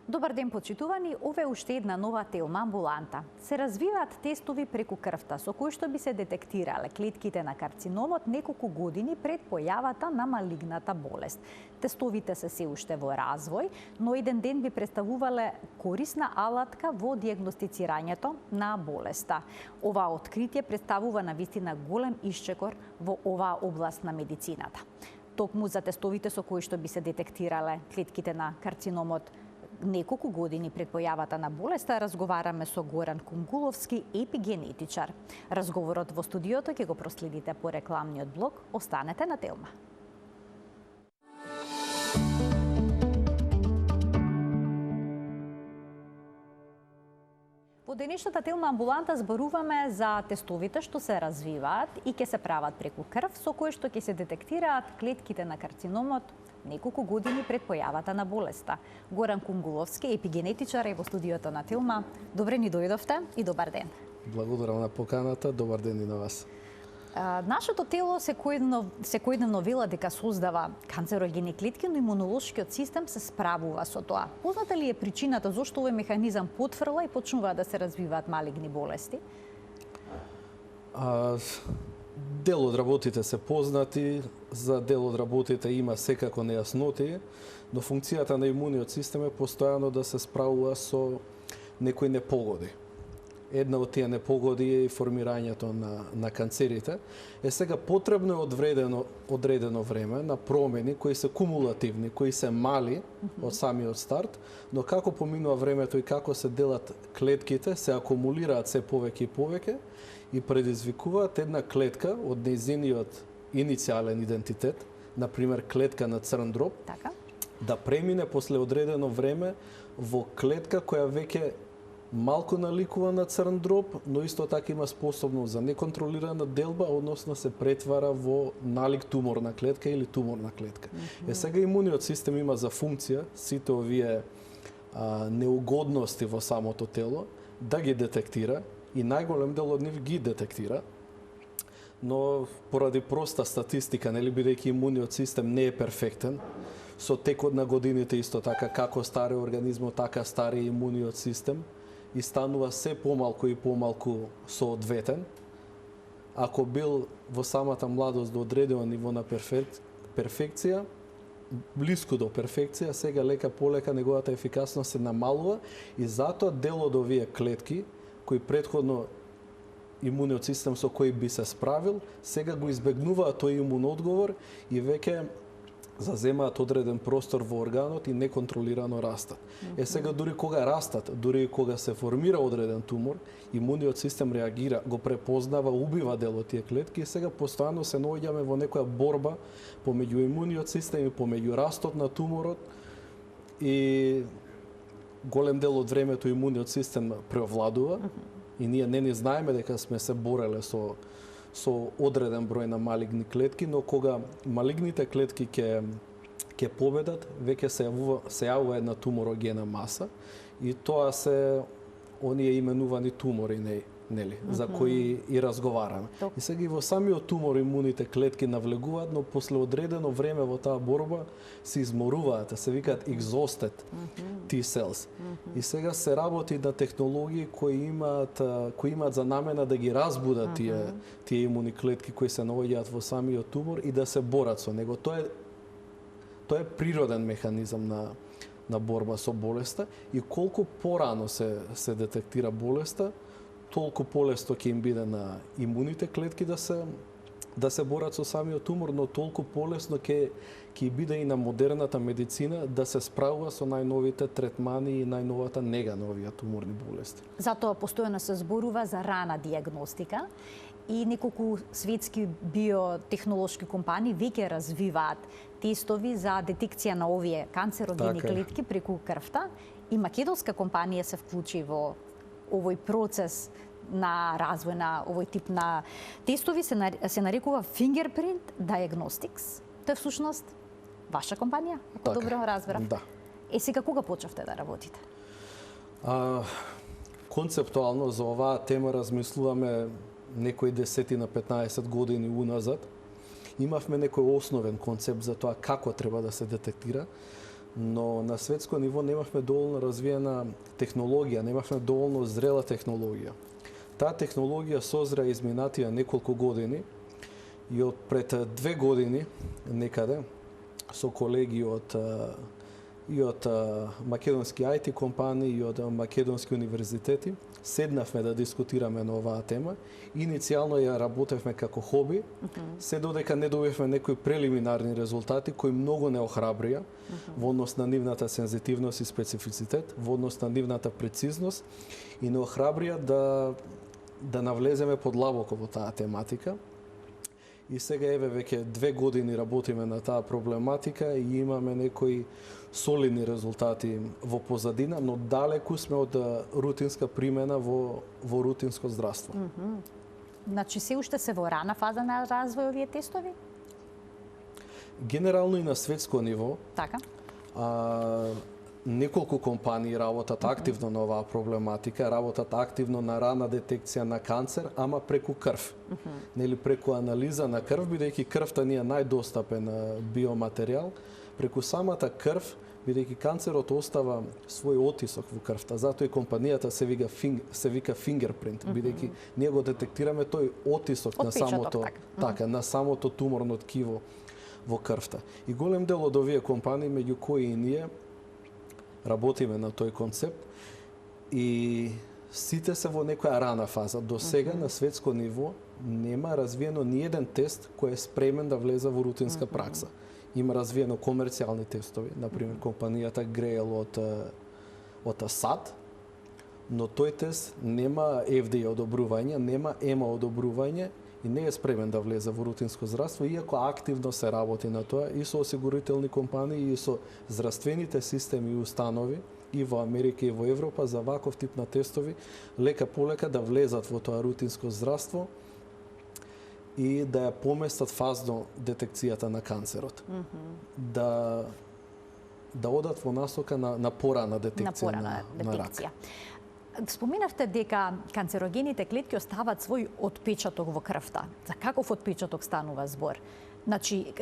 Добар ден, почитувани. Ова е уште една нова телма амбуланта. Се развиваат тестови преку крвта со кои што би се детектирале клетките на карциномот неколку години пред појавата на малигната болест. Тестовите се уште во развој, но еден ден би представувале корисна алатка во дијагностицирањето на болеста. Ова откритие представува навистина голем исчекор во оваа област на медицината. Токму за тестовите со кои што би се детектирале клетките на карциномот неколку години пред појавата на болеста, разговараме со Горан Кунгуловски, епигенетичар. Разговорот во студиото ќе го проследите по рекламниот блок. Останете на телма. Во денешната телма амбуланта зборуваме за тестовите што се развиваат и ќе се прават преку крв, со кои што ќе се детектираат клетките на карциномот неколку години пред појавата на болеста. Горан Кунгуловски, епигенетичар, е во студиото на телма. Добре ни дојдовте и добар ден. Благодарам на поканата, добар ден и на вас. Нашето тело секојдневно вела дека создава канцерогени клетки, но имунолошкиот систем се справува со тоа. Позната ли е причината зошто овој механизам потврла и почнуваат да се развиваат малигни болести? Дел од работите се познати, за дел од работите има секако нејасноти, но функцијата на имуниот систем е постојано да се справува со некои непогоди. Една од тие непогоди е и формирањето на канцерите. Сега потребно е одредено време на промени кои се кумулативни, кои се мали од самиот старт, но како поминува времето и како се делат клетките, се акумулираат се повеќе и повеќе и предизвикуваат една клетка од нејзиниот иницијален идентитет, например клетка на црн дроб, да премине после одредено време во клетка која веќе малку наликува на црн дроб, но исто така има способност за неконтролирана делба, односно се претвара во налик туморна клетка или туморна клетка. Сега имуниот систем има за функција сите овие неугодности во самото тело да ги детектира и најголем дел од нив ги детектира, но поради проста статистика, нели, бидејќи имуниот систем не е перфектен, со текот на годините исто така како стари организмот, така стари имуниот систем, и станува се помалку и помалку соодветен. Ако бил во самата младост до одредено ниво на перфекција, блиску до перфекција, сега лека полека неговата ефикасност се намалува и затоа дел од овие клетки кои претходно имуниот систем со кој би се справил, сега го избегнуваат тој имун одговор и веќе заземаат одреден простор во органот и неконтролирано растат. Сега дури кога растат, дури кога се формира одреден тумор, имуниот систем реагира, го препознава, убива дел од тие клетки и сега постојано се наоѓаме во некоја борба помеѓу имуниот систем и помеѓу растот на туморот и голем дел од времето имуниот систем преовладува и ние не ни знаеме дека сме се бореле со одреден број на малигни клетки, но кога малигните клетки ќе победат, веќе се јавува една туморогена маса и тоа се оние именувани тумори, нели, за кои и разговараме. И сега и во самиот тумор имуните клетки навлегуваат, но после одредено време во таа борба се изморуваат, се викаат exhausted T-cells. И сега се работи на технологии кои имаат за намена да ги разбудат тие имуни клетки кои се наоѓаат во самиот тумор и да се борат со него. Тоа е природен механизам на борба со болеста и колку порано се детектира болеста, толку полесно ќе им биде на имуните клетки да се борат со самиот тумор, но толку полесно ќе биде и на модерната медицина да се справува со најновите третмани и најновата нега на овие туморни болести. Затоа постојано се зборува за рана дијагностика и неколку светски биотехнолошки компании веќе развиваат тестови за детекција на овие канцерогени клетки преку крвта и македонска компанија се вклучи во овој процес на развој на овој тип на тестови се нарекува Fingerprint Diagnostics. Тоа е всушност ваша компанија, ако добро разбрав. Да. Сега кога почнавте да работите? Концептуално за оваа тема размислуваме некои 10 на 15 години уназад. Имавме некој основен концепт за тоа како треба да се детектира, но на светско ниво немавме доволно развиена технологија, немавме доволно зрела технологија. Таа технологија созря изминатија неколку години и од пред 2 години некаде со колеги од македонски IT компании и од македонски универзитети седнавме да дискутираме на оваа тема. Иницијално ја работевме како хоби, се додека не добивме некои прелиминарни резултати кои многу не охрабрија во однос на нивната сензитивност и специфицитет, во однос на нивната прецизност и не охрабрија да навлеземе подлабоко во таа тематика. И сега еве веќе 2 години работиме на таа проблематика и имаме некои солидни резултати во позадина, но далеку сме од рутинска примена во рутинско здравство. Значи се уште се во рана фаза на развој овие тестови? Генерално и на светско ниво. Така. Неколку компании работат активно на оваа проблематика, работат активно на рана детекција на канцер, ама преку крв. Нели преку анализа на крв, бидејќи крвта ни е најдостапен биоматеријал, преку самата крв, бидејќи канцерот остава свој отисок во крвта, затоа и компанијата се вика fingerprint, бидејќи ние го детектираме тој отисок на самото на самото туморно ткиво во крвта. И голем дел од овие компании, меѓу кои и ние, работиме на тој концепт и сите се во некоја рана фаза. До сега на светско ниво нема развиено ни еден тест кој е спремен да влезе во рутинска пракса. Има развиено комерцијални тестови, например компанијата Grail од SAD, но тој тест нема FDA одобрување, нема EMA одобрување и не е спремен да влезе во рутинско здравство, иако активно се работи на тоа и со осигурителни компании и со здравствените системи и установи и во Америка и во Европа за ваков тип на тестови лека полека да влезат во тоа рутинско здравство и да ја поместат фазно детекцијата на канцерот. Да одат во насока на порана детекција на рак. Споменавте дека канцерогените клетки остават свој отпечаток во крвта. За каков отпечаток станува збор? Значи,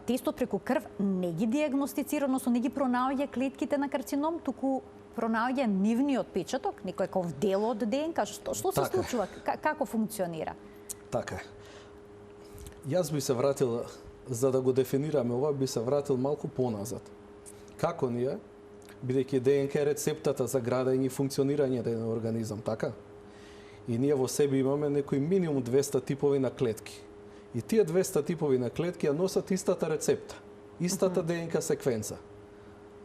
тестот преку крв не ги диагностицира, односно не ги пронаоѓа клетките на карцином, туку пронаоѓа нивниот отпечаток, некој дел од ДНК. Што се случува? Како функционира? Така. Јас би се вратил, за да го дефинираме ова, би се вратил малку поназад. Како ние, бидејќи ДНК е рецептата за градење и функционирање на еден организам, така? И ние во себе имаме некои минимум 200 типови на клетки. И тие 200 типови на клетки ја носат истата рецепта, истата ДНК секвенца.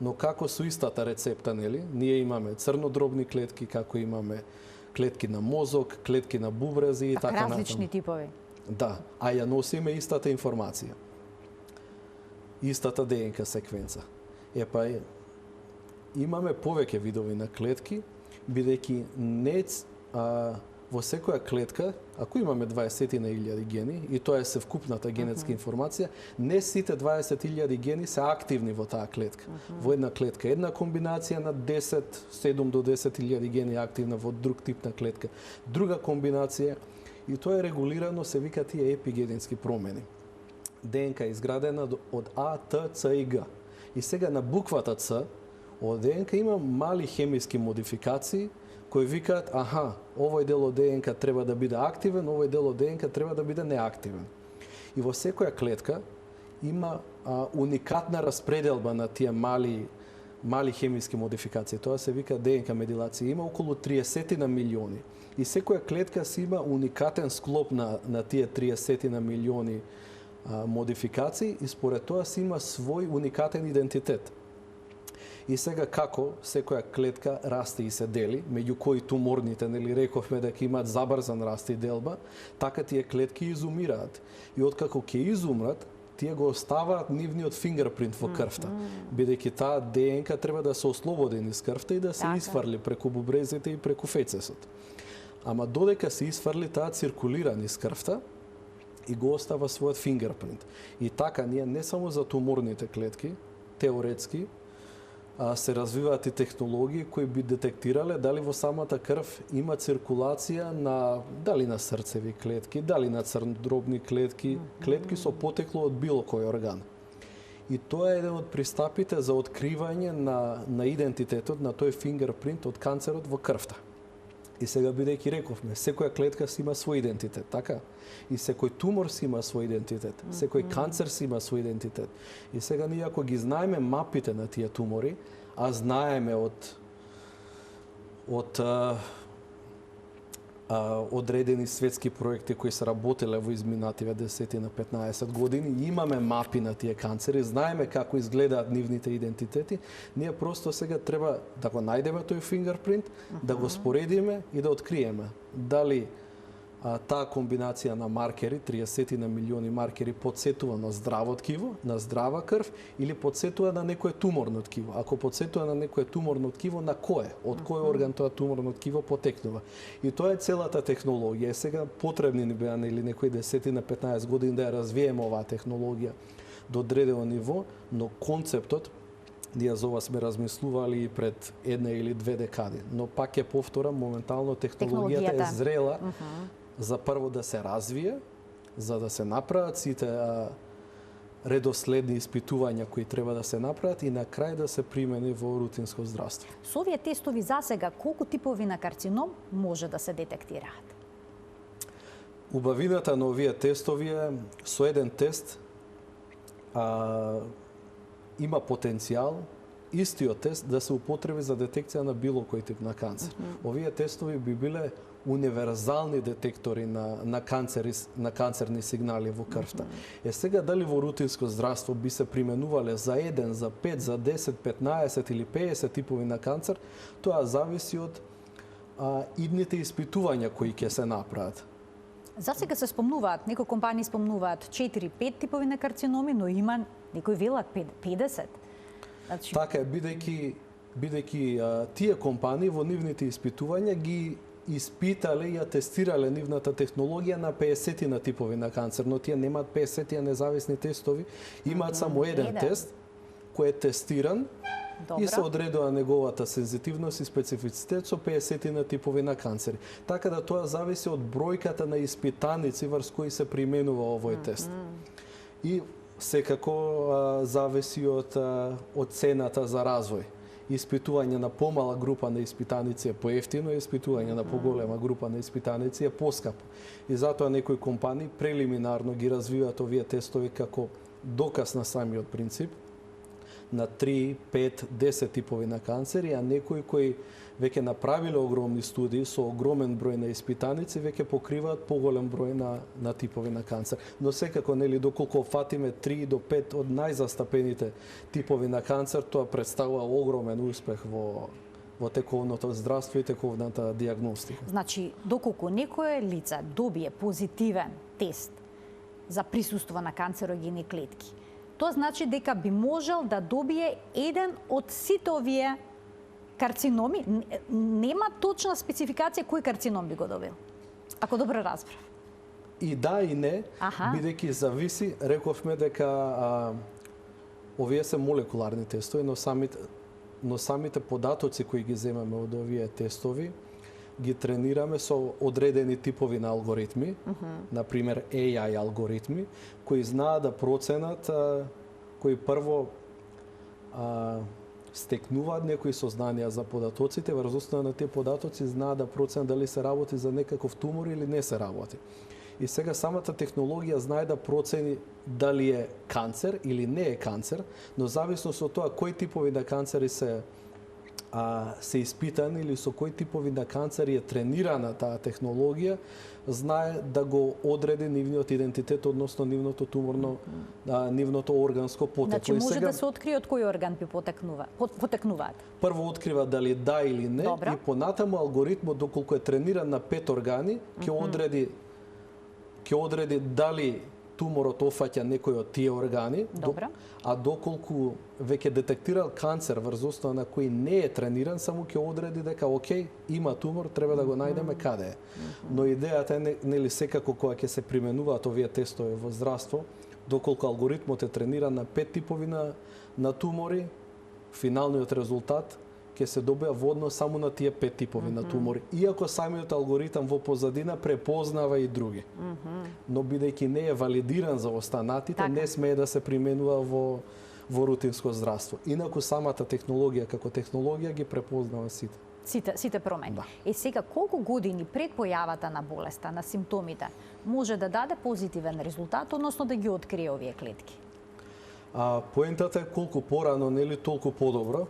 Но како со истата рецепта, нели? Ние имаме црнодробни клетки, како имаме клетки на мозок, клетки на бубрези и така натаму. Различни типови. Да, а ја носиме истата информација. Истата ДНК секвенца. Имаме повеќе видови на клетки, бидејќи во секоја клетка, ако имаме 20.000 гени, и тоа е севкупната генетска информација, не сите 20.000 гени се активни во таа клетка. Во една клетка една комбинација на 7 до 10.000 гени активна, во друг тип на клетка друга комбинација, и тоа е регулирано, се вика тие епигенетски промени. ДНК е изградена од А, Т, Ц и Г. И сега на буквата Ц од ДНК има мали хемиски модификации кои викаат, овој дел од ДНК треба да биде активен, овој дел од ДНК треба да биде неактивен. И во секоја клетка има уникатна распределба на тие мали хемиски модификации. Тоа се вика ДНК медилација. Има околу 30 на милиони. И секоја клетка си има уникатен склоп на тие 30 на милиони модификации и според тоа си има свој уникатен идентитет. И сега како секоја клетка расте и се дели, меѓу кои туморните, нели рековме дека имаат забрзан раст и делба, така тие клетки изумираат. И откако ќе изумрат, тие го оставаат нивниот фингерпринт во крвта, бидејќи таа ДНК треба да се ослободи низ крвта и да се изфрли преку бубрезите и преку фецесот. Ама додека се изфрли, таа циркулира низ крвта и го остава својот фингерпринт. И така ние не само за туморните клетки, теоретски, се развиваат и технологии кои би детектирале дали во самата крв има циркулација дали на срцеви клетки, дали на црнодробни клетки, клетки со потекло од било кој орган. И тоа е еден од пристапите за откривање на идентитетот, на тој фингерпринт од канцерот во крвта. И сега, бидејќи рековме, секоја клетка си има свој идентитет, така? И секој тумор си има свој идентитет, секој канцер си има свој идентитет. И сега ние ако ги знаеме мапите на тие тумори, а знаеме од одредени светски проекти кои се работеле во изминативе 10 на 15 години, имаме мапи на тие канцери, знаеме како изгледаат нивните идентитети, ние просто сега треба да го најдеме тој фингерпринт, да го споредиме и да откриеме дали таа комбинација на маркери, 30 на милиони маркери, подсетува на здраво ткиво, на здрава крв, или подсетува на некое туморно ткиво. Ако подсетува на некое туморно ткиво, на кое? Од кој орган тоа туморно ткиво потекнува? И тоа е целата технологија. Сега потребни ни беа или некои 10 на 15 години да ја развиеме оваа технологија до одредено ниво, но концептот ние за ова сме размислували и пред една или две декади. Но пак ќе повторам, моментално технологијата е зрела за прво да се развие, за да се направат сите редоследни испитувања кои треба да се направат и на крај да се примени во рутинско здравство. Со овие тестови за сега, колку типови на карцином може да се детектираат? Убавината на овие тестови е со еден тест има потенцијал истиот тест да се употреби за детекција на било кој тип на канцер. Овие тестови би биле универзални детектори на канцерни сигнали во крвта. Сега дали во рутинско здравство би се применувале за 1, за 5, за 10, 15 или 50 типови на канцер, тоа зависи од идните испитувања кои ќе се направат. За сега се спомнуваат, некои компании спомнуваат 4-5 типови на карциноми, но има некои велат 50. Значи... Така е, бидејќи тие компании во нивните испитувања ги испитале и ја тестирале нивната технологија на 50 на типови на канцер, но тие немаат 50 независни тестови, имаат само еден тест кој е тестиран. Добра. И се одредува неговата сензитивност и специфицитет со 50 на типови на канцери. Така да тоа зависи од бројката на испитаници врз кои се применува овој тест. И секако зависи од цената за развој. Испитување на помала група на испитаници е поевтино, испитување на поголема група на испитаници е поскапо. И затоа некои компании прелиминарно ги развиваат овие тестови како доказ на самиот принцип на 3, 5, 10 типови на канцери, а некои кои веќе направиле огромни студии со огромен број на испитаници, веќе покриваат поголем број на типови на канцер. Но секако, нели, доколку фатиме 3 до 5 од најзастапените типови на канцер, тоа представува огромен успех во тековното здравство и тековната дијагностика. Значи, доколку некое лице добие позитивен тест за присуство на канцерогени клетки, тоа значи дека би можел да добие еден од сите овие карциноми. Нема точна спецификација кој карцином би го добил, ако добро разбрав. И да и не, бидејќи зависи, рековме дека овие се молекуларни тестови, но самите податоци кои ги земаме од овие тестови ги тренираме со одредени типови на алгоритми, например AI алгоритми, кои знаат да проценат, кои прво стекнуваат некои сознанија за податоците, врз основа на тие податоци знаат да проценат дали се работи за некаков тумор или не се работи. И сега самата технологија знае да процени дали е канцер или не е канцер, но зависно со тоа кои типови на канцери се испитани или со кои типови на канцери е тренирана таа технологија, знае да го одреди нивниот идентитет, односно нивното туморно, нивното органско потекло. Значи може да се открие од кој орган би потекнуваат? Прво открива дали да или не. Добра. И понатаму алгоритмот, доколку е трениран на 5 органи, ќе одреди дали туморот офаќа некој од тие органи, а доколку веќе детектирал канцер врз основа на кој не е трениран, само ќе одреди дека окей, има тумор, треба да го најдеме каде е. Но идејата е нели секако кога ќе се применуваат овие тестови во здравство, доколку алгоритмот е трениран на 5 типови на тумори, финалниот резултат ќе се добија во однос само на тие 5 типови на тумори, иако самиот алгоритам во позадина препознава и други. Но бидејќи не е валидиран за останатите, не смее да се применува во рутинско здравство. Инаку самата технологија како технологија ги препознава сите. Сите промени. Да. Сега, колку години пред појавата на болеста, на симптомите, може да даде позитивен резултат, односно да ги открие овие клетки? Поентата е колку порано, нели толку подобро.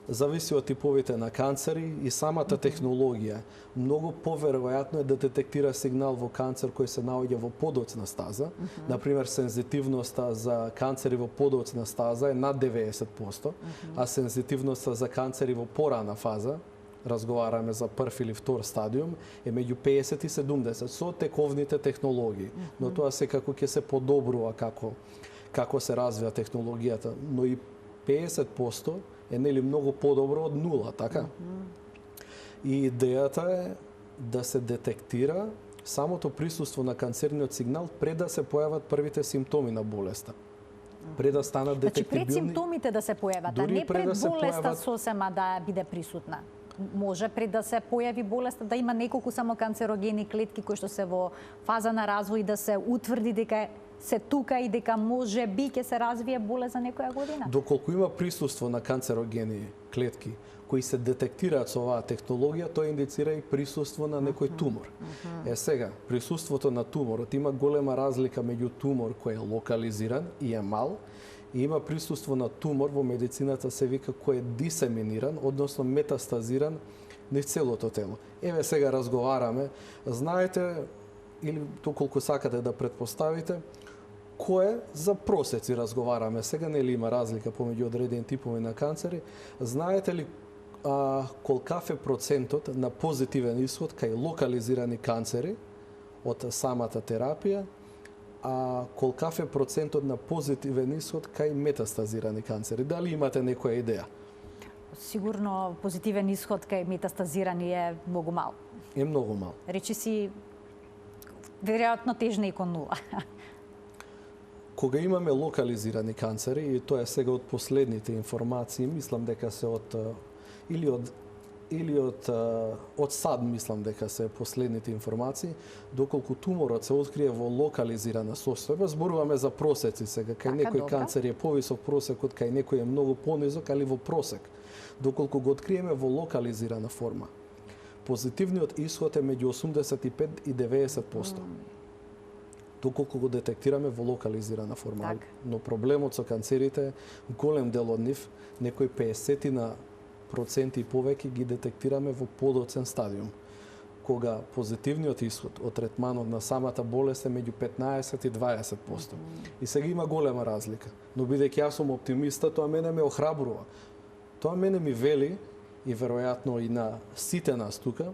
Зависи од типовите на канцери и самата технологија. Многу поверојатно е да детектира сигнал во канцер кој се наоѓа во подоцна стаза. Например, сензитивноста за канцери во подоцна стаза е над 90%, а сензитивноста за канцери во порана фаза, разговараме за прв или втор стадиум, е меѓу 50 и 70 со тековните технологии. Но тоа секако ќе се подобрува како се развива технологијата, но и 50% е нели многу подобро од нула, така? И идејата е да се детектира самото присуство на канцерниот сигнал пред да се појават првите симптоми на болеста. Пред да станат детектибилни. Значи пред симптомите да се појават, а не пред болеста сосема да биде присутна. Може пред да се појави болеста да има неколку само канцерогени клетки кои што се во фаза на развој да се утврди дека се тука и дека може би ќе се развие болест за некоја година? Доколку има присуство на канцерогени клетки кои се детектираат со оваа технологија, тоа индицира и присуство на некој тумор. Сега, присуството на туморот има голема разлика меѓу тумор кој е локализиран и е мал, и има присуство на тумор во медицината се вика кој е дисеминиран, односно метастазиран низ целото тело. Еве сега разговараме, знаете или доколку сакате да претпоставите, кое за просеци разговараме. Сега нели има разлика помеѓу одредени типови на канцери. Знаете ли колкав е процентот на позитивен исход кај локализирани канцери од самата терапија, а колкав е процентот на позитивен исход кај метастазирани канцери? Дали имате некоја идеја? Сигурно позитивен исход кај метастазирани е многу мал. Е многу мал. Речи си, веројатно тежна и кон нула. Кога имаме локализирани канцери, и тоа е сега од последните информации, мислам дека се од САД, мислам дека се последните информации, доколку туморот се открие во локализирана состојба, зборуваме за просеци сега, кај некој канцер е повисок просекот, кај некој е многу понизок, али во просек. Доколку го откриеме во локализирана форма, позитивниот исход е меѓу 85 и 90%. Доколку го детектираме во локализирана форма. Так. Но проблемот со канцерите, голем дел од нив, некои 50% и повеќе ги детектираме во подоцен стадиум, кога позитивниот исход од третманот на самата болест е меѓу 15 и 20%. И сега има голема разлика. Но бидејќи јас сум оптимиста, тоа мене ме охрабрува. Тоа мене ми вели, и веројатно и на сите нас тука,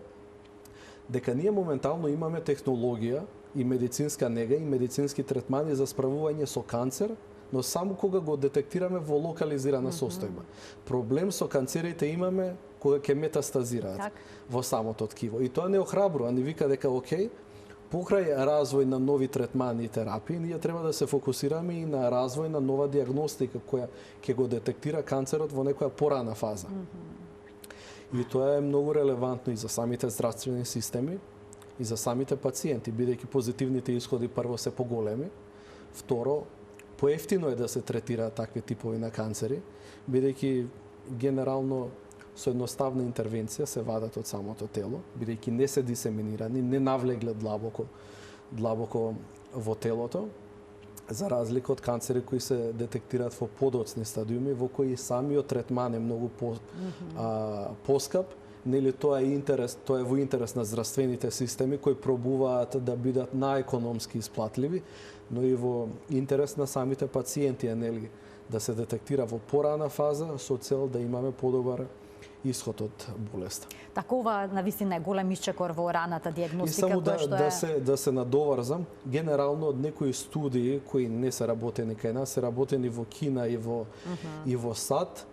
дека ние моментално имаме технологија и медицинска нега и медицински третмани за справување со канцер, но само кога го детектираме во локализирана состојба. Проблем со канцерите имаме кога ќе метастазираат во самото ткиво. И тоа не охрабрува, ни вика дека окей, покрај развој на нови третмани и терапии, ние треба да се фокусираме и на развој на нова диагностика која ќе го детектира канцерот во некоја порана фаза. И тоа е многу релевантно и за самите здравствени системи, и за самите пациенти, бидејќи позитивните исходи прво се поголеми, второ, поевтино е да се третираат такви типови на канцери, бидејќи генерално со едноставна интервенција се вадат од самото тело, бидејќи не се дисеминирани, не навлегле длабоко во телото, за разлика од канцери кои се детектираат во подоцни стадиуми, во кои самиот третман е многу поскап. Нели тоа е во интерес на здравствените системи кои пробуваат да бидат најекономски исплатливи, но и во интерес на самите пациенти, нели, да се детектира во порана фаза со цел да имаме подобар исход од болеста. Такова навистина е голем исчекор во раната диагностика. И само да се надоврзам, генерално од некои студии кои не се работени кај нас, се работени во Кина и во САД,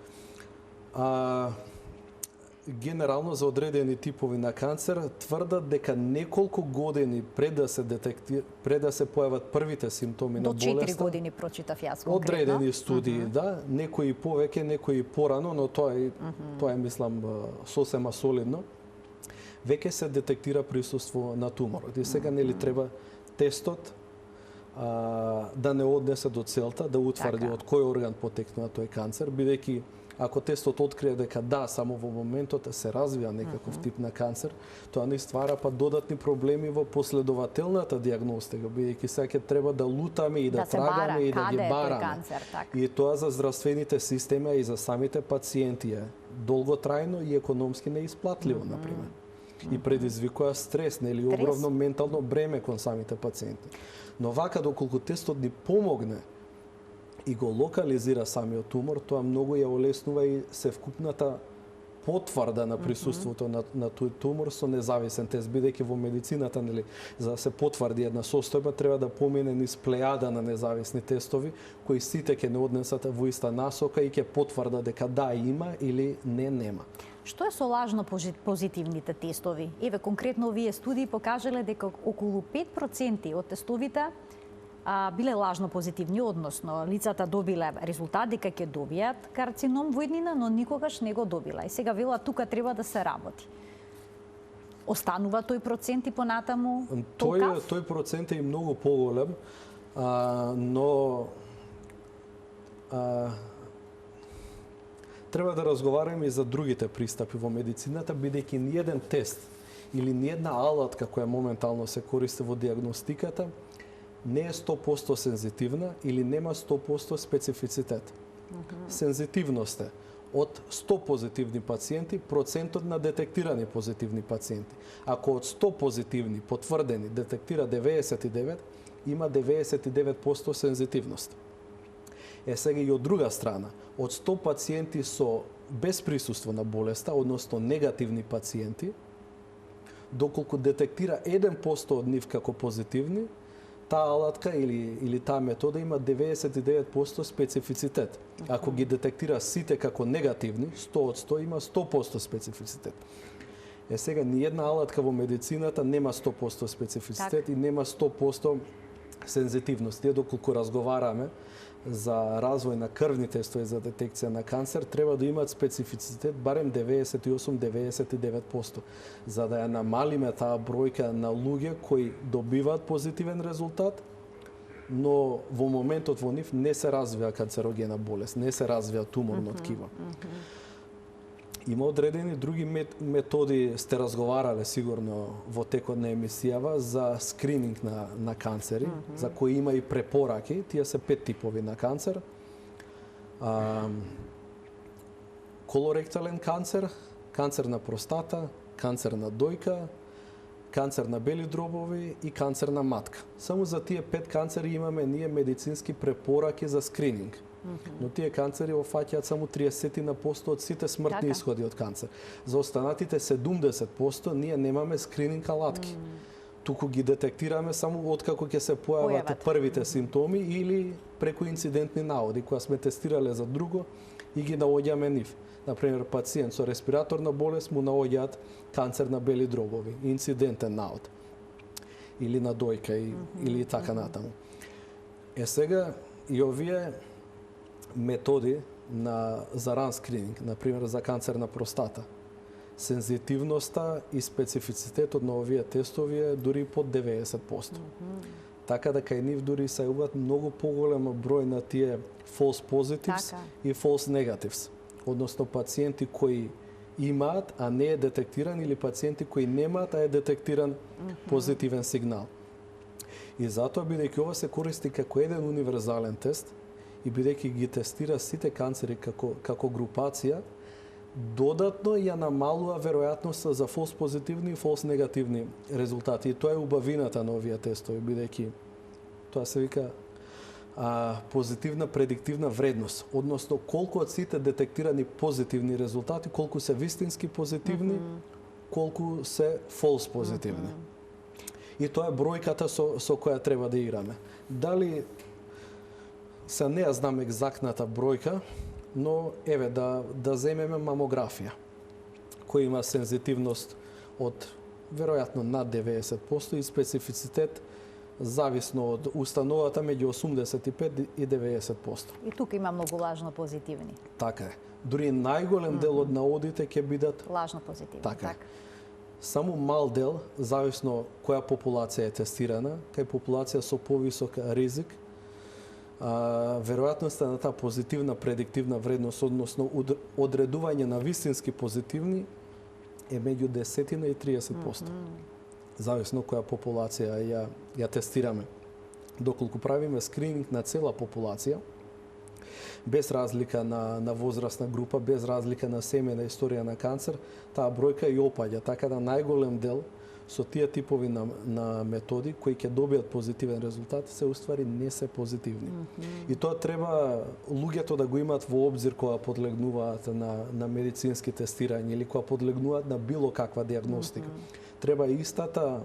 генерално за одредени типови на канцер тврдат дека неколку години пред да се појават првите симптоми на болеста. До 4 години прочитав јас конкретно. Одредени студии, да, некои повеќе, некои порано, но тоа е мислам сосема солидно. Веќе се детектира присуство на туморот. И сега нели треба тестот да не однесе до целта, да утврди Така. од кој орган потекнува тој канцер, бидејќи ако тестот открие дека да, само во моментот се развива некаков тип на канцер, тоа не ствара па додатни проблеми во последователната дијагностика, бидејќи сега ќе треба да лутаме и да се бара трагаме и да каде ги е тој бараме. канцер, така. И тоа за здравствените системи и за самите пациенти е долготрајно и економски неисплатливо, например. И предизвикува стрес, нели, Стрес. огромно ментално бреме кон самите пациенти. Но вака, доколку тестот ни помогне и го локализира самиот тумор, тоа многу ја олеснува и севкупната потврда на присуството на тој тумор со независен тест, бидејќи во медицината, нели, за да се потврди една состојба, треба да помине низ плејада на независни тестови, кои сите ќе не однесат во иста насока и ќе потврдат дека да има или не нема. Што е со лажно позитивните тестови? Еве, конкретно овие студии покажале дека околу 5% од тестовите биле лажно позитивни, односно лицата добиле резултат дека ќе добијат карцином во еднина, но никогаш не го добила. И сега велат тука треба да се работи. Останува тој процент и понатаму толкав? Тој процент е и многу поголем, но треба да разговараме и за другите пристапи во медицината, бидејќи ниеден тест или ниедна алатка која моментално се користи во дијагностиката не е 100% сензитивна или нема 100% специфицитет. Сензитивност е од 100 позитивни пациенти, процентот на детектирани позитивни пациенти. Ако од 100 позитивни потврдени детектира 99, има 99% сензитивност. Сега и од друга страна, од 100 пациенти со без присуство на болеста, односно негативни пациенти, доколку детектира 1% од нив како позитивни, таа алатка или таа метода има 99% специфицитет. Ако ги детектира сите како негативни, 100 од 100 има 100% специфицитет. Сега ниедна алатка во медицината нема 100% специфицитет и нема 100% сензитивност. Ние доколку разговараме за развој на крвни тестови за детекција на канцер, треба да имаат специфицитет барем 98-99%, за да ја намалиме таа бројка на луѓе кои добиваат позитивен резултат, но во моментот во нив не се развива канцерогена болест, не се развива туморно ткиво. Има одредени други методи, сте разговарале сигурно во текот на емисијава за скрининг на канцери, за кои има и препораки. Тие се 5 типови на канцер. Колоректален канцер, канцер на простата, канцер на дојка, канцер на бели дробови и канцер на матка. Само за тие 5 канцери имаме ние медицински препораки за скрининг. Но тие канцери офаќаат само 30% од сите смртни исходи од канцер. За останатите 70% ние немаме скрининг алатки. Туку ги детектираме само откако ќе се појават првите симптоми или преку инцидентни наводи, кога сме тестирале за друго и ги наоѓаме нив. Например, пациент со респираторна болест му наоѓаат канцер на бели дробови, инцидентен навод, или на дојка, или така натаму. Сега и овие методи за ран скрининг, например за канцер на простата, сензитивноста и специфицитетот на овие тестови е дури под 90%. Така да кај нив дури се јавуваат многу поголем број на тие false positives и false negatives, односно пациенти кои имаат, а не е детектиран, или пациенти кои немаат, а е детектиран позитивен сигнал. И затоа, бидејќи ова се користи како еден универзален тест, и бидејќи ги тестира сите канцери како групација, додатно ја намалува веројатноста за фолс позитивни и фолс негативни резултати. И тоа е убавината на овие тестови, бидејќи тоа се вика позитивна предиктивна вредност, односно колку од сите детектирани позитивни резултати, колку се вистински позитивни, колку се фолс позитивни. И тоа е бројката со која треба да играме. Дали се не ја знам екзактната бројка, но еве да земеме мамографија, која има сензитивност од веројатно над 90% и специфицитет зависно од установата меѓу 85 и 90%. И тука има многу лажно позитивни. Така е. Дури најголем дел од наодите ќе бидат лажно позитивни. Така. Само мал дел, зависно која популација е тестирана, кај популација со повисок ризик, веројатноста на таа позитивна предиктивна вредност, односно одредување на вистински позитивни, е меѓу 10 и 30%. Зависно која популација ја тестираме. Доколку правиме скрининг на цела популација, без разлика на возрастна група, без разлика на семејна историја на канцер, таа бројка и опаѓа, така да најголем дел со тие типови на методи кои ќе добијат позитивен резултат се уствари не се позитивни. И тоа треба луѓето да го имаат во обзир кога подлегнуваат на медицински тестирање или кога подлегнуваат на било каква диагностика. Треба истата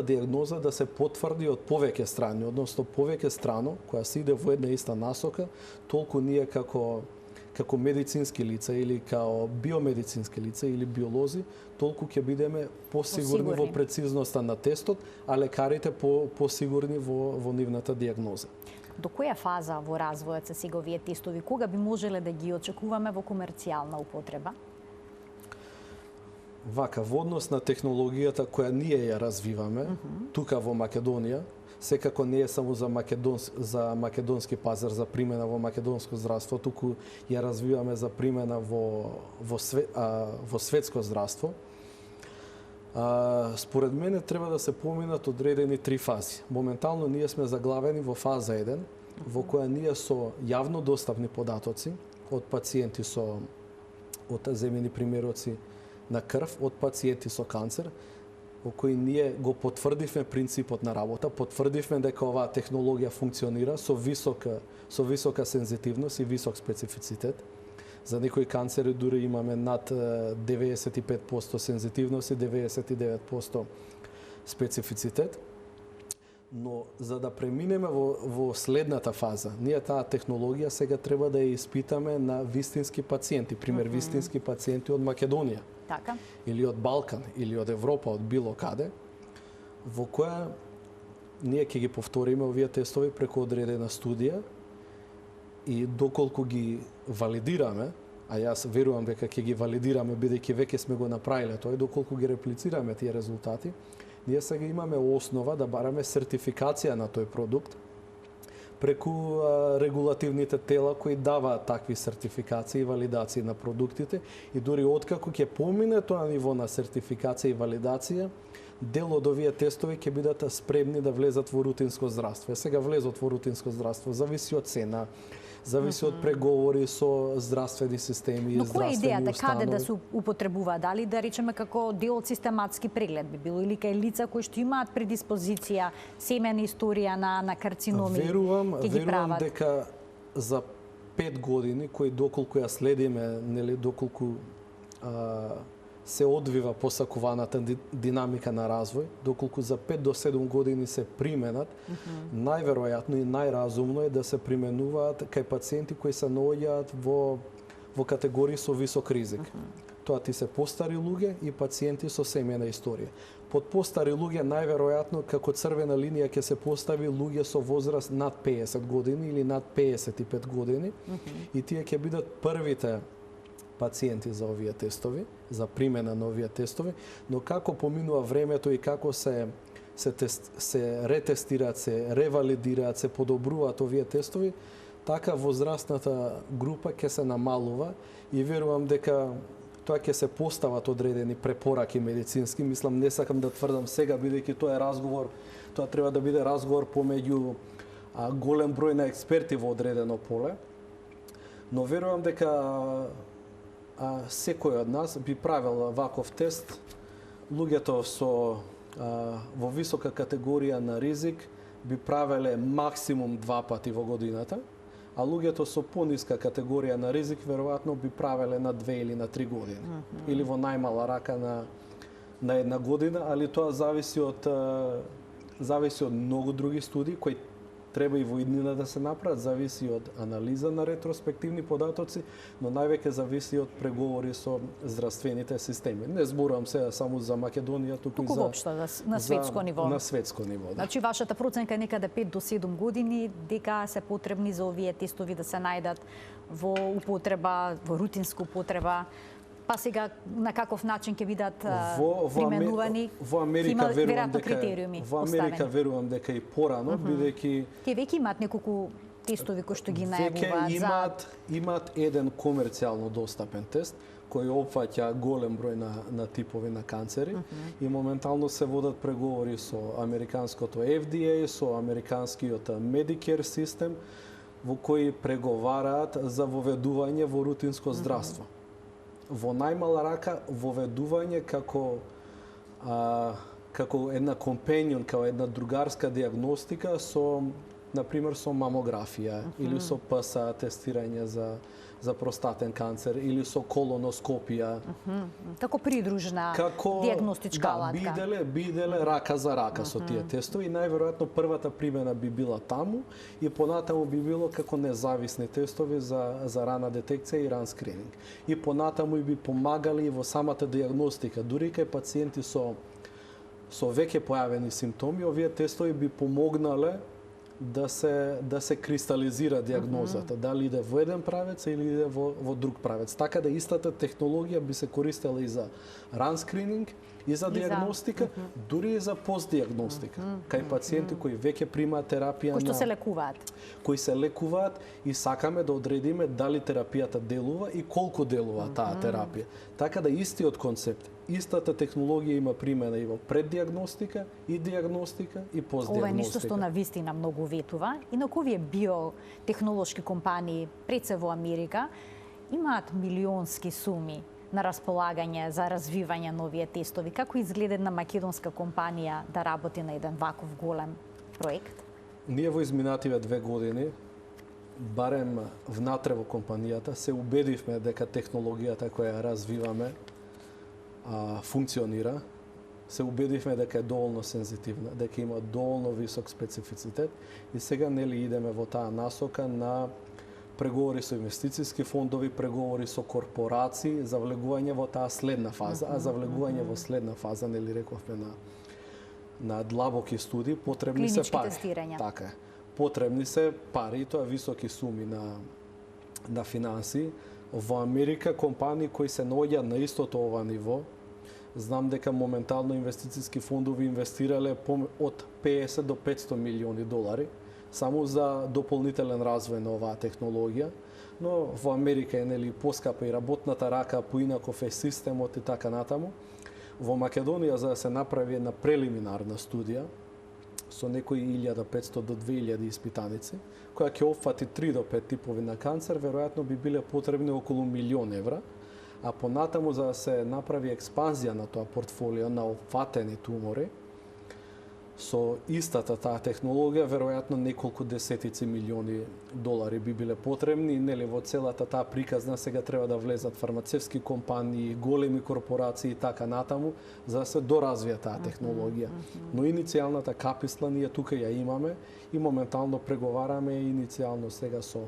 диагноза да се потврди од повеќе страни, односно повеќе страно која се иде во една иста насока, толку ние како медицински лица или као биомедицински лица или биолози, толку ќе бидеме посигурни во прецизноста на тестот, а лекарите посигурни во нивната диагноза. До која фаза во развојот се сега овие тестови? Кога би можеле да ги очекуваме во комерцијална употреба? Вака, во однос на технологијата која ние ја развиваме, тука во Македонија, секако не е само за македонски пазар, за примена во македонско здравство, туку ја развиваме за примена во светско здравство. Според мене треба да се поминат одредени 3 фази. Моментално ние сме заглавени во фаза 1, во која ние со јавно достапни податоци од пациенти од земени примероци на крв, од пациенти со канцер, во кои ние го потврдивме принципот на работа, потврдивме дека оваа технологија функционира со висока сензитивност и висок специфицитет. За некои канцери дури имаме над 95% сензитивност и 99% специфицитет. Но за да преминеме во следната фаза, ние таа технологија сега треба да ја испитаме на вистински пациенти, пример вистински пациенти од Македонија. Така. Или од Балкан, или од Европа, од било каде, во која ние ќе ги повториме овие тестови преку одредена студија и доколку ги валидираме, а јас верувам дека ќе ги валидираме бидејќи веќе сме го направиле тоа, и доколку ги реплицираме тие резултати, ние сега имаме основа да бараме сертификација на тој продукт преку регулативните тела кои даваат такви сертификации и валидации на продуктите, и дури откако ќе помине тоа ниво на сертификација и валидација, дел од овие тестови ќе бидат спремни да влезат во рутинско здравство. Сега влезот во рутинско здравство зависи од цена, зависи од преговори со здравствени системи и здравствени установи. Но која е идејата, каде да се употребува? Дали да речеме како дел од систематски преглед би било, или кај лица кои што имаат предиспозиција, семејна историја на карциноми, ќе ги прават? Верувам дека за 5 години, кои доколку ја следиме, нели, доколку се одвива посакуваната динамика на развој, доколку за 5 до 7 години се применат, најверојатно и најразумно е да се применуваат кај пациенти кои се наоѓаат во категории со висок ризик. Тоа ти се постари луѓе и пациенти со семејна историја. Под постари луѓе најверојатно како црвена линија ќе се постави луѓе со возраст над 50 години или над 55 години, и тие ќе бидат првите пациенти за овие тестови, за примена на овие тестови, но како поминува времето и како се ретестираат, се ревалидираат, се подобруваат овие тестови, така возрастната група ќе се намалува, и верувам дека тоа ќе се постават одредени препораки медицински. Мислам, не сакам да тврдам сега, бидејќи тоа е разговор, тоа треба да биде разговор помеѓу голем број на експерти во одредено поле, но верувам дека секој од нас би правил ваков тест. Луѓето во висока категорија на ризик би правеле максимум 2 пати во годината, а луѓето со пониска категорија на ризик веројатно би правеле на 2 или на 3 години. Или во најмала рака на 1 година, али тоа зависи од многу други студии кои треба и во иднина да се направат, зависи од анализа на ретроспективни податоци, но највеќе зависи од преговори со здравствените системи. Не зборувам сега само за Македонија, туку и на светско ниво. На светско ниво, да. Значи, вашата проценка е некаде 5 до 7 години, дека се потребни за овие тестови да се најдат во употреба, во рутинска употреба. Па сега на каков начин ќе бидат Во применувани? Америка Има верувам веројатно дека критериуми во Америка поставени. верувам дека и порано, бидејќи Ке веќе имаат неколку тестови кои што ги веќе најавуваат имаат еден комерцијално достапен тест кој опфаќа голем број на типови на канцери и моментално се водат преговори со американското FDA, со американскиот Medicare систем во кои преговараат за воведување во рутинско здравство. Во најмала рака воведување како една компанион, како една другарска диагностика со например со мамографија или со ПСА тестирање за простатен канцер или со колоноскопија. како придружна диагностичка алатка. Биделе рака за рака со тие тестови и најверојатно првата примена би била таму и понатаму би било како независни тестови за рана детекција и ран скрининг. И понатаму и би помагали и во самата диагностика, дури кај пациенти со веќе појавени симптоми, овие тестови би помогнале да се кристализира диагнозата, дали иде во еден правец или иде во друг правец. Така да истата технологија би се користела и за ран скрининг, и за диагностика, дури и за постдиагностика. Кај пациенти кои веќе примаат терапија кои што се лекуваат. Кои се лекуваат и сакаме да одредиме дали терапијата делува и колку делува таа терапија. Така да истиот концепт, истата технологија има примена и во преддиагностика, и диагностика, и постдиагностика. Ова е нешто што на вистина многу ветува. Инаку овие биотехнолошки компании, пред се во Америка, имаат милионски суми на располагање за развивање на овие тестови. Како изгледа една македонска компанија да работи на еден ваков голем проект? Ние во изминативе 2 години, барем внатре во компанијата, се убедивме дека технологијата која ја развиваме функционира. Се убедивме дека е доволно сензитивна, дека има доволно висок специфицитет и сега нели идеме во таа насока на преговори со инвестициски фондови, преговори со корпорации за влегување во таа следна фаза, а за влегување во следна фаза, нели рековме на длабоки студии, потребни се пари. Тестирања. Така е. Потребни се пари, и тоа високи суми на финанси. Во Америка компании кои се наоѓаат на истото ова ниво, знам дека моментално инвестициски фондови инвестирале од 50 до 500 милиони долари само за дополнителен развој на оваа технологија, но во Америка е нели поскапа и работната рака, поинаков е системот и така натаму. Во Македонија за да се направи една прелиминарна студија со некои 1500 до 2000 испитаници, која ќе опфати 3 до 5 типови на канцер, веројатно би биле потребни околу €1.000.000, а понатаму за да се направи експанзија на тоа портфолио на опфатени тумори, со истата таа технологија, веројатно неколку десетици милиони долари би биле потребни, нели во целата таа приказна сега треба да влезат фармацевски компании, големи корпорации и така натаму, за да се доразвија таа технологија. Но иницијалната каписла ние тука ја имаме и моментално преговараме иницијално сега со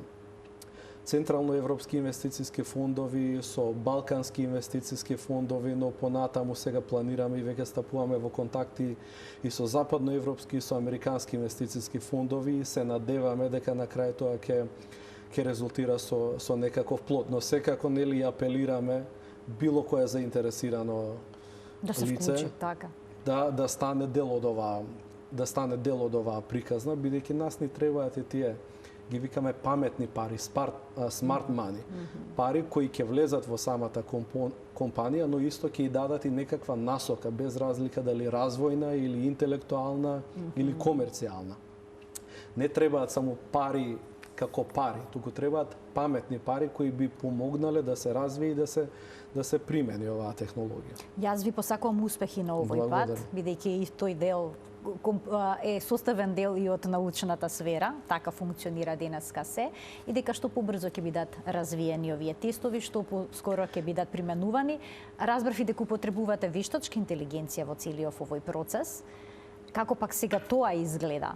централно-европски инвестициски фондови, со балкански инвестициски фондови, но понатаму сега планираме и веќе стапуваме во контакти и со западноевропски и со американски инвестициски фондови и се надеваме дека на крај тоа ќе резултира со некаков плод. Но секако нели апелираме било кое заинтересирано да се лице вклучи, така. Да стане дел од оваа приказна, бидејќи нас ни требаат и тие ги викаме паметни пари, smart money. Пари кои ќе влезат во самата компанија, но исто ќе и дадат и некаква насока, без разлика дали развојна или интелектуална или комерцијална. Не требаат само пари како пари, туку требаат паметни пари кои би помогнале да се развие и да се примени оваа технологија. Јас ви посакувам успехи на овој пат, бидејќи и тој дел е составен дел и од научната сфера, така функционира денеска се, и дека што побрзо ќе бидат развиени овие тестови, што поскоро ќе бидат применувани. Разбрав и дека употребувате вештачка интелигенција во целиот овој процес. Како пак сега тоа изгледа?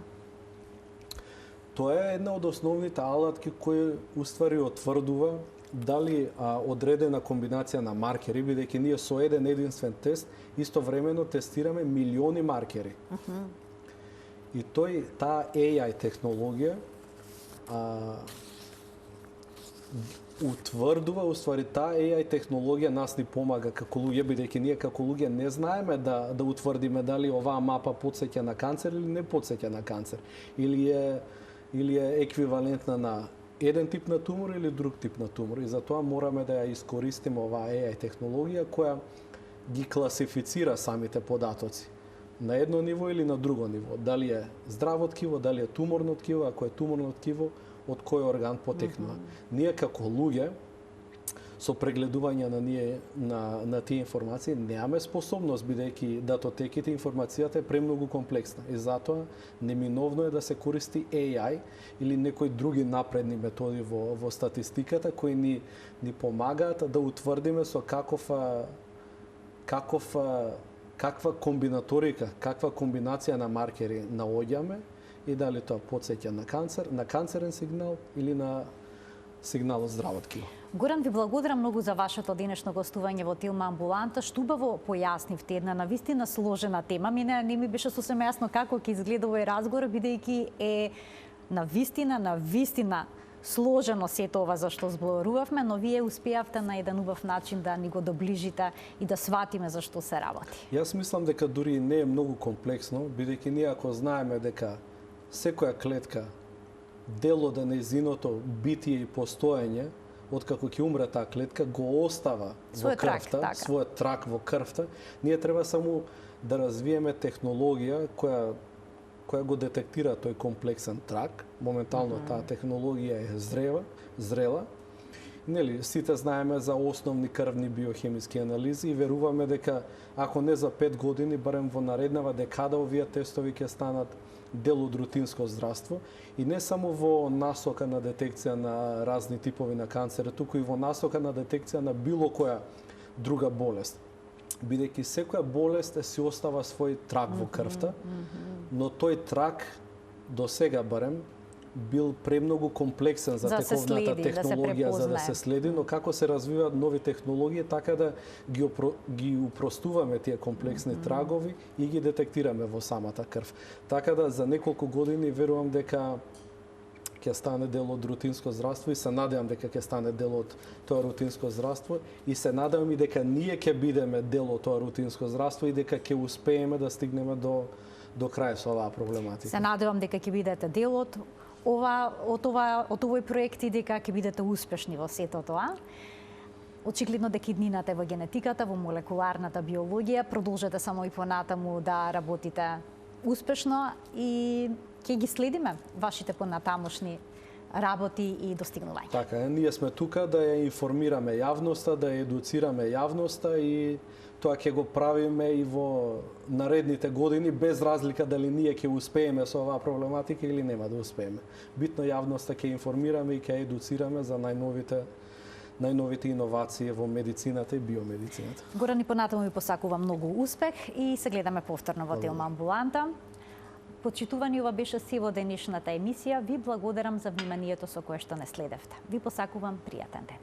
Тоа е една од основните алатки кои уствари отврдува дали одредена комбинација на маркери, бидејќи ние со еден единствен тест истовремено тестираме милиони маркери. И таа AI технологија утврдува, уствари таа AI технологија нас ни помага како луѓе, бидејќи ние како луѓе не знаеме да утврдиме дали оваа мапа потсеќа на канцер или не потсеќа на канцер, или е еквивалентна на еден тип на тумор или друг тип на тумор, и затоа мораме да ја искористиме оваа AI технологија која ги класифицира самите податоци на едно ниво или на друго ниво, дали е здраво ткиво, дали е туморно ткиво, ако е туморно ткиво, од кој орган потекнува. Ние како луѓе со прегледување на тие информации немаме способност, бидејќи датотеките, информацијата е премногу комплексна, и затоа неминовно е да се користи AI или некои други напредни методи во статистиката кои ни помагаат да утврдиме со каква комбинаторика, каква комбинација на маркери наоѓаме и дали тоа потсеќа на канцерен сигнал или на сигнал од здраво ткиво. Горан, ви благодарам многу за вашето денешно гостување во Телма амбуланта. Што убаво појаснивте една навистина сложена тема. Мене не ми беше сосем јасно како ќе изгледа овој разговор, бидејќи е навистина сложено сето ова за што зборувавме, но вие успеавте на еден убав начин да ни го доближите и да сватиме за што се работи. Јас мислам дека дури не е многу комплексно, бидејќи ние ако знаеме дека секоја клетка дел од нејзиното битие и постоење, откако ќе умре таа клетка, го остава во крвта, својот трак во крвта, ние треба само да развиеме технологија која го детектира тој комплексен трак. Моментално таа технологија е зрела. Нели, сите знаеме за основни крвни биохемиски анализи и веруваме дека ако не за 5 години, барем во нареднава декада овие тестови ќе станат дел од рутинско здравство, и не само во насока на детекција на разни типови на канцер, туку и во насока на детекција на било која друга болест. Бидејќи секоја болест си остава свој трак во крвта, но тој трак до сега барем бил премногу комплексен за тековната технологија за да се следи, но како се развиваат нови технологии, така да ги упростуваме тие комплексни трагови и ги детектираме во самата крв. Така да за неколку години верувам дека ќе стане дел од рутинско здравство, и се надевам дека ќе стане дел од тоа рутинско здравство, и се надевам и дека ние ќе бидеме дел од тоа рутинско здравство и дека ќе успееме да стигнеме до крај со оваа проблематика. Се надевам дека ќе бидете дел од овој проект и дека ќе бидете успешни во сето тоа. Очигледно дека иднината е во генетиката, во молекуларната биологија. Продолжете само и понатаму да работите успешно и ќе ги следиме вашите понатамошни работи и достигнувања. Така е, ние сме тука да ја информираме јавноста, да ја едуцираме јавноста, и тоа ќе го правиме и во наредните години, без разлика дали ние ќе успееме со оваа проблематика или нема да успееме. Битно јавноста ќе информираме и ќе едуцираме за најновите иновации во медицината и биомедицината. Горан, и понатаму ви посакувам многу успех и се гледаме повторно во Телма амбуланта. Почитувани, ова беше се во денешната емисија. Ви благодарам за вниманието со кое што не следевте. Ви посакувам пријатен ден.